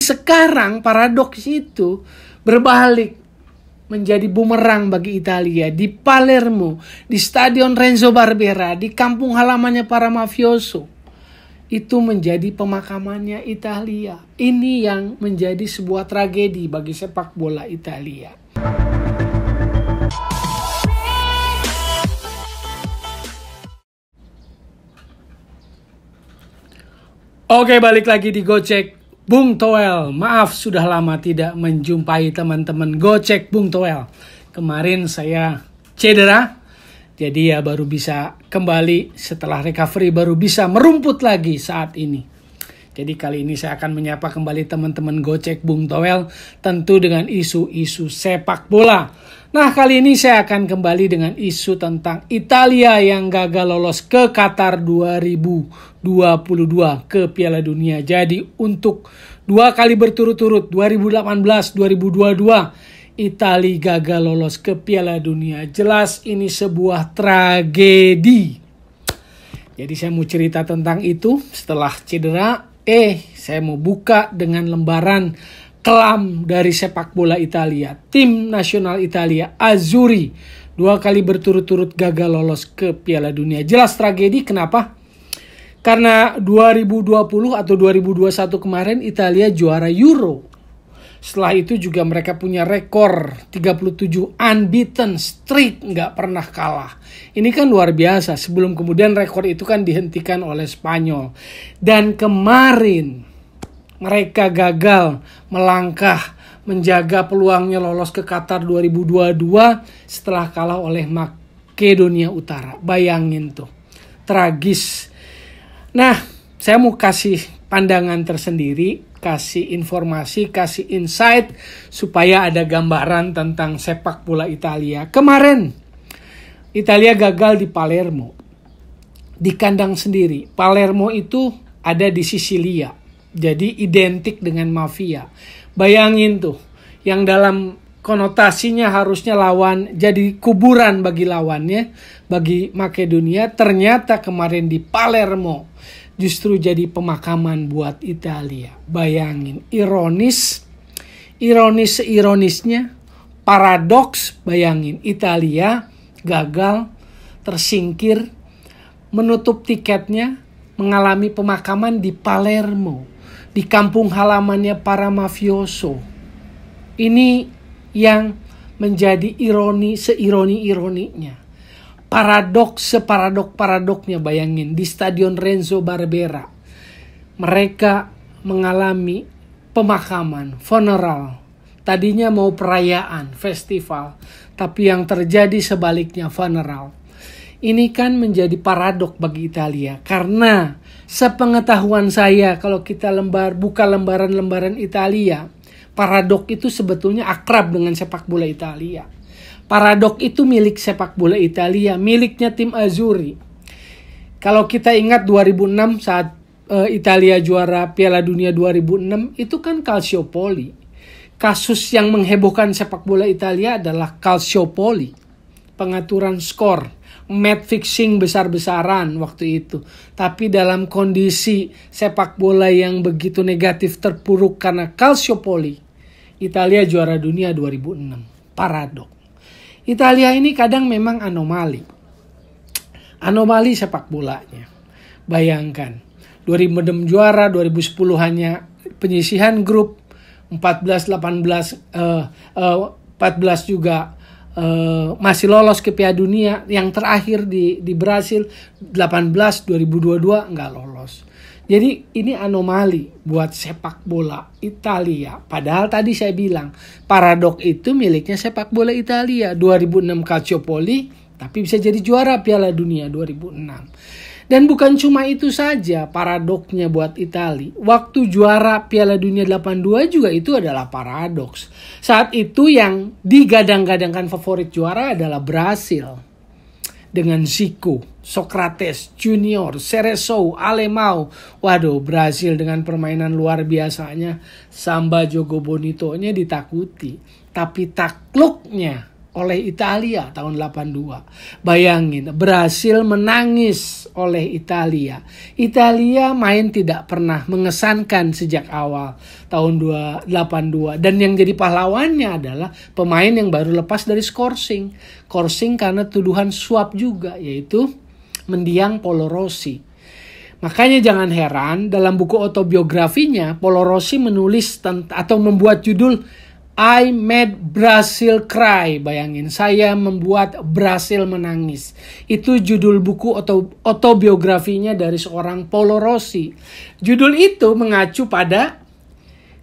Sekarang paradoks itu berbalik menjadi bumerang bagi Italia. Di Palermo, di Stadion Renzo Barbera, di kampung halamannya para mafioso, itu menjadi pemakamannya Italia. Ini yang menjadi sebuah tragedi bagi sepak bola Italia. Oke, balik lagi di Gocek Bung Toel. Maaf sudah lama tidak menjumpai teman-teman Gocek Bung Toel. Kemarin saya cedera, jadi ya baru bisa kembali setelah recovery, baru bisa merumput lagi saat ini. Jadi kali ini saya akan menyapa kembali teman-teman Gocek Bung Toel, tentu dengan isu-isu sepak bola. Nah, kali ini saya akan kembali dengan isu tentang Italia yang gagal lolos ke Qatar 2022 ke Piala Dunia. Jadi untuk 2 kali berturut-turut 2018-2022 Italia gagal lolos ke Piala Dunia. Jelas ini sebuah tragedi. Jadi saya mau cerita tentang itu setelah cedera. Saya mau buka dengan lembaran kelam dari sepak bola Italia. Tim nasional Italia Azzurri 2 kali berturut-turut gagal lolos ke Piala Dunia. Jelas tragedi, kenapa? Karena 2020 atau 2021 kemarin Italia juara Euro. Setelah itu juga mereka punya rekor 37 unbeaten streak, nggak pernah kalah. Ini kan luar biasa. Sebelum kemudian rekor itu kan dihentikan oleh Spanyol. Dan kemarin mereka gagal melangkah menjaga peluangnya lolos ke Qatar 2022 setelah kalah oleh Makedonia Utara. Bayangin tuh, tragis. Nah, saya mau kasih pandangan tersendiri, kasih informasi, kasih insight supaya ada gambaran tentang sepak bola Italia. Kemarin Italia gagal di Palermo, di kandang sendiri. Palermo itu ada di Sisilia, jadi identik dengan mafia. Bayangin tuh, yang dalam konotasinya harusnya lawan jadi kuburan bagi lawannya, bagi Makedonia, ternyata kemarin di Palermo justru jadi pemakaman buat Italia. Bayangin, ironis seironisnya, paradoks. Bayangin, Italia gagal, tersingkir, menutup tiketnya, mengalami pemakaman di Palermo, di kampung halamannya para mafioso. Ini yang menjadi ironi seironi-ironinya. Paradoknya, bayangin, di Stadion Renzo Barbera mereka mengalami pemakaman, funeral. Tadinya mau perayaan, festival, tapi yang terjadi sebaliknya, funeral. Ini kan menjadi paradok bagi Italia, karena sepengetahuan saya kalau kita buka lembaran-lembaran Italia, paradok itu sebetulnya akrab dengan sepak bola Italia. Paradok itu milik sepak bola Italia, miliknya tim Azzurri. Kalau kita ingat 2006 saat Italia juara Piala Dunia 2006, itu kan Calciopoli. Kasus yang menghebohkan sepak bola Italia adalah Calciopoli. Pengaturan skor, match fixing besar-besaran waktu itu. Tapi dalam kondisi sepak bola yang begitu negatif, terpuruk karena Calciopoli, Italia juara dunia 2006. Paradok. Italia ini kadang memang anomali sepak bolanya. Bayangkan, 2006 juara, 2010 hanya penyisihan grup, 14 juga masih lolos ke Piala Dunia. Yang terakhir di Brasil 18 2022 nggak lolos. Jadi ini anomali buat sepak bola Italia. Padahal tadi saya bilang paradok itu miliknya sepak bola Italia. 2006 Calciopoli, tapi bisa jadi juara Piala Dunia 2006. Dan bukan cuma itu saja paradoknya buat Italia. Waktu juara Piala Dunia 82 juga itu adalah paradoks. Saat itu yang digadang-gadangkan favorit juara adalah Brasil. Dengan Zico, Socrates, Junior, Cerezo, Alemão. Waduh, Brasil dengan permainan luar biasanya, Samba Jogo Bonito-nya ditakuti. Tapi takluknya oleh Italia tahun 82.82. Brasil menangis oleh Italia. Italia main tidak pernah mengesankan sejak awal tahun 82. Dan yang jadi pahlawannya adalah pemain yang baru lepas dari Skorsing. Skorsing karena tuduhan suap juga, yaitu mendiang Paolo Rossi. Makanya jangan heran dalam buku autobiografinya Paolo Rossi menulis atau membuat judul I made Brazil cry. Bayangin, saya membuat Brasil menangis. Itu judul buku autobiografinya dari seorang Paolo Rossi. Judul itu mengacu pada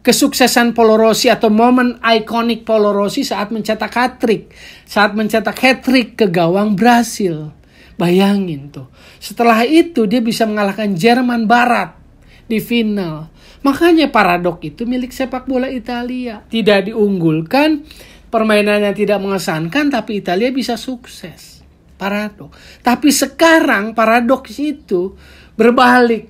kesuksesan Paolo Rossi atau momen ikonik Paolo Rossi saat mencetak hat-trick. Saat mencetak hat-trick ke gawang Brasil. Bayangin tuh. Setelah itu dia bisa mengalahkan Jerman Barat di final. Makanya paradok itu milik sepak bola Italia. Tidak diunggulkan, permainannya tidak mengesankan, tapi Italia bisa sukses. Paradok. Tapi sekarang paradoks itu berbalik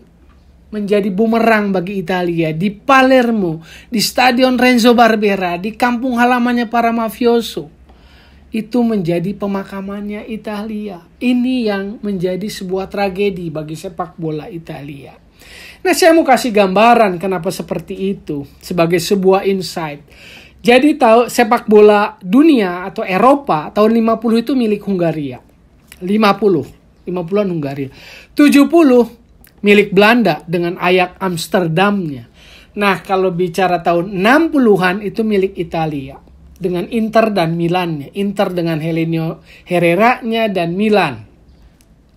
menjadi bumerang bagi Italia. Di Palermo, di Stadion Renzo Barbera, di kampung halamannya para mafioso. Itu menjadi pemakamannya Italia. Ini yang menjadi sebuah tragedi bagi sepak bola Italia. Nah, saya mau kasih gambaran kenapa seperti itu sebagai sebuah insight. Jadi sepak bola dunia atau Eropa tahun 50 itu milik Hungaria. 50-an Hungaria. 70 milik Belanda dengan Ajax Amsterdamnya. Nah, kalau bicara tahun 60-an itu milik Italia dengan Inter dan Milannya. Inter dengan Helenio Herrera-nya dan Milan.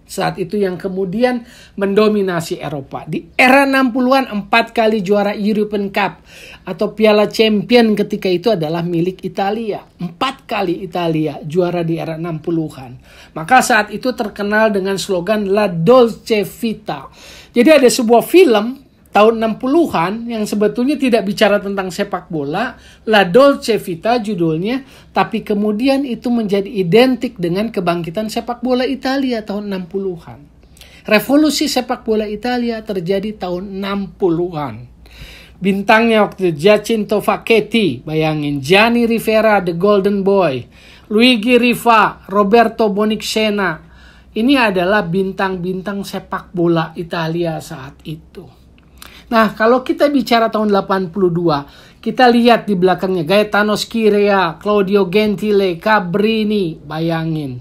Saat itu yang kemudian mendominasi Eropa. Di era 60-an 4 kali juara European Cup atau Piala Champion ketika itu adalah milik Italia. 4 kali Italia juara di era 60-an. Maka saat itu terkenal dengan slogan La Dolce Vita. Jadi ada sebuah film tahun 60-an yang sebetulnya tidak bicara tentang sepak bola, La Dolce Vita judulnya, tapi kemudian itu menjadi identik dengan kebangkitan sepak bola Italia tahun 60-an. Revolusi sepak bola Italia terjadi tahun 60-an. Bintangnya waktu itu Giacinto Facchetti, bayangin, Gianni Rivera, The Golden Boy, Luigi Riva, Roberto Bonixena. Ini adalah bintang-bintang sepak bola Italia saat itu. Nah, kalau kita bicara tahun 82, kita lihat di belakangnya Gaetano Scirea, Claudio Gentile, Cabrini, bayangin.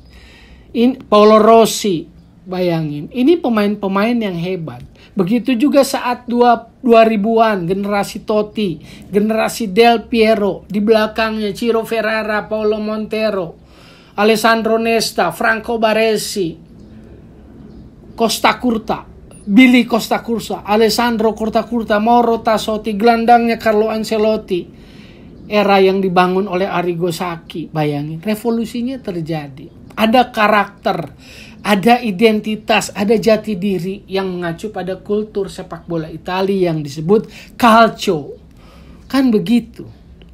Paolo Rossi, bayangin. Ini pemain-pemain yang hebat. Begitu juga saat 2000-an, generasi Totti, generasi Del Piero, di belakangnya Ciro Ferrara, Paolo Montero, Alessandro Nesta, Franco Baresi, Costa Curta, Billy Costa Curta, Alessandro Curta, Mauro Tassotti, gelandangnya Carlo Ancelotti. Era yang dibangun oleh Arrigo Sacchi. Bayangin, revolusinya terjadi. Ada karakter, ada identitas, ada jati diri yang mengacu pada kultur sepak bola Italia yang disebut calcio. Kan begitu.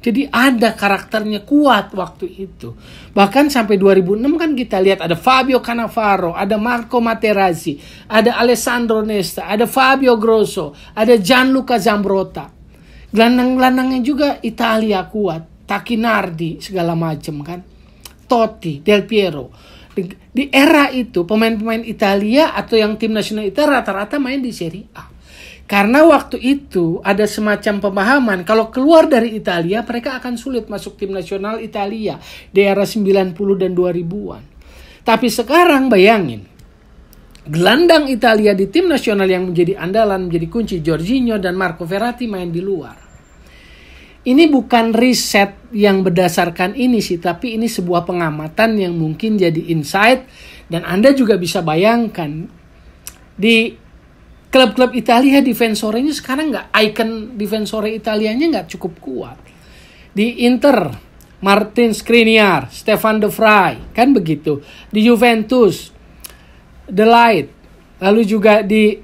Jadi ada karakternya kuat waktu itu. Bahkan sampai 2006 kan kita lihat ada Fabio Cannavaro, ada Marco Materazzi, ada Alessandro Nesta, ada Fabio Grosso, ada Gianluca Zambrotta. Gelandang-gelandangnya juga Italia kuat. Tacchinardi segala macam kan. Totti, Del Piero. Di era itu pemain-pemain Italia atau yang tim nasional itu rata-rata main di Serie A. Karena waktu itu ada semacam pemahaman kalau keluar dari Italia mereka akan sulit masuk tim nasional Italia di era 90 dan 2000-an. Tapi sekarang bayangin, gelandang Italia di tim nasional yang menjadi andalan, menjadi kunci, Jorginho dan Marco Verratti main di luar. Ini bukan riset yang berdasarkan ini sih, tapi ini sebuah pengamatan yang mungkin jadi insight. Dan Anda juga bisa bayangkan di klub-klub Italia defensorenya sekarang icon defensore Italianya nggak cukup kuat. Di Inter, Martin Skriniar, Stefan De Vrij, kan begitu. Di Juventus, De Ligt, lalu juga di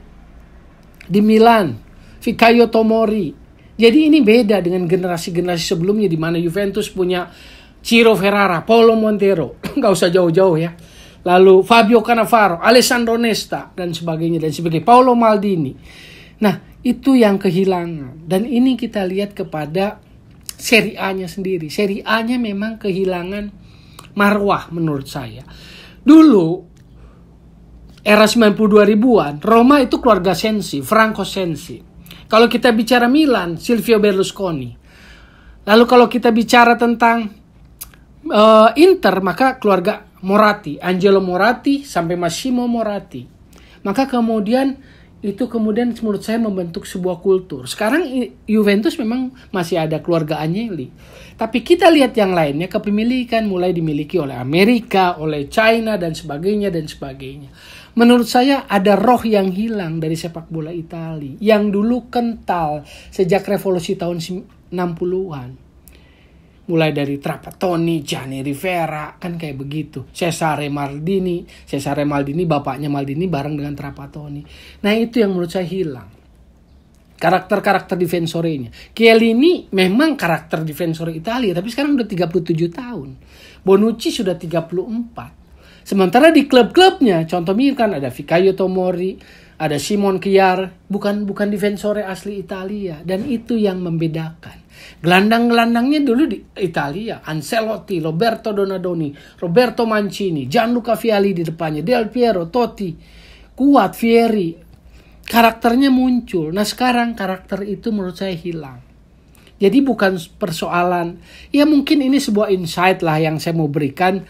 Milan, Fikayo Tomori. Jadi ini beda dengan generasi-generasi sebelumnya di mana Juventus punya Ciro Ferrara, Paolo Montero, nggak usah jauh-jauh ya. Lalu Fabio Cannavaro, Alessandro Nesta, dan sebagainya. Paolo Maldini. Nah, itu yang kehilangan. Dan ini kita lihat kepada Serie A-nya sendiri. Serie A-nya memang kehilangan marwah menurut saya. Dulu era 90 2000-an, Roma itu keluarga Sensi, Franco Sensi. Kalau kita bicara Milan, Silvio Berlusconi. Lalu kalau kita bicara tentang Inter, maka keluarga Moratti, Angelo Moratti sampai Massimo Moratti. Maka kemudian menurut saya membentuk sebuah kultur. Sekarang Juventus memang masih ada keluarga Agnelli. Tapi kita lihat yang lainnya, kepemilikan mulai dimiliki oleh Amerika, oleh China dan sebagainya dan sebagainya. Menurut saya ada roh yang hilang dari sepak bola Italia yang dulu kental sejak revolusi tahun 60-an. Mulai dari Trapattoni, Gianni Rivera, kan kayak begitu. Cesare Maldini bapaknya Maldini bareng dengan Trapattoni. Nah itu yang menurut saya hilang. Karakter-karakter difensorenya. Chiellini memang karakter difensor Italia, tapi sekarang udah 37 tahun. Bonucci sudah 34. Sementara di klub-klubnya, contoh kan ada Vicario Tomori, ada Simon Kjær, bukan difensore asli Italia. Dan itu yang membedakan. Gelandang-gelandangnya dulu di Italia, Ancelotti, Roberto Donadoni, Roberto Mancini, Gianluca Vialli di depannya, Del Piero, Totti, kuat, Vieri, karakternya muncul. Nah sekarang karakter itu menurut saya hilang. Jadi bukan persoalan, ya mungkin ini sebuah insight lah yang saya mau berikan,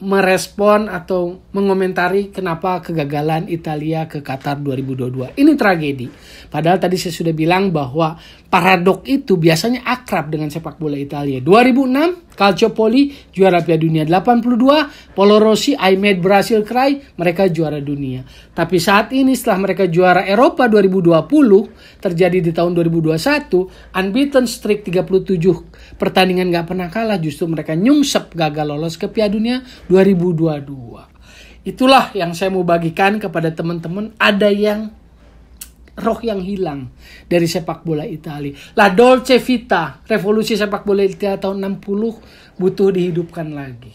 merespon atau mengomentari kenapa kegagalan Italia ke Qatar 2022. Ini tragedi. Padahal tadi saya sudah bilang bahwa paradok itu biasanya akrab dengan sepak bola Italia. 2006 Calciopoli juara Piala Dunia, 82 Polo Rossi I Made Brazil Cry, mereka juara dunia. Tapi saat ini setelah mereka juara Eropa 2020, terjadi di tahun 2021, unbeaten streak 37 pertandingan gak pernah kalah, justru mereka nyungsep gagal lolos ke Piala Dunia 2022. Itulah yang saya mau bagikan kepada teman-teman. Ada yang roh yang hilang dari sepak bola Italia. La Dolce Vita, revolusi sepak bola Italia tahun 60 butuh dihidupkan lagi.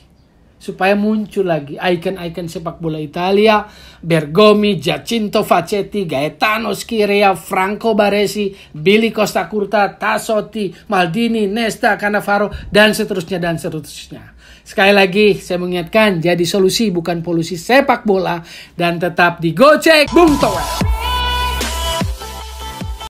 Supaya muncul lagi ikon-ikon sepak bola Italia, Bergomi, Giacinto Facchetti, Gaetano Schirea, Franco Baresi, Billy Costa Curta, Tassotti, Maldini, Nesta, Cannavaro, dan seterusnya dan seterusnya. Sekali lagi saya mengingatkan, jadi solusi bukan polusi sepak bola, dan tetap digocek Bung Toel.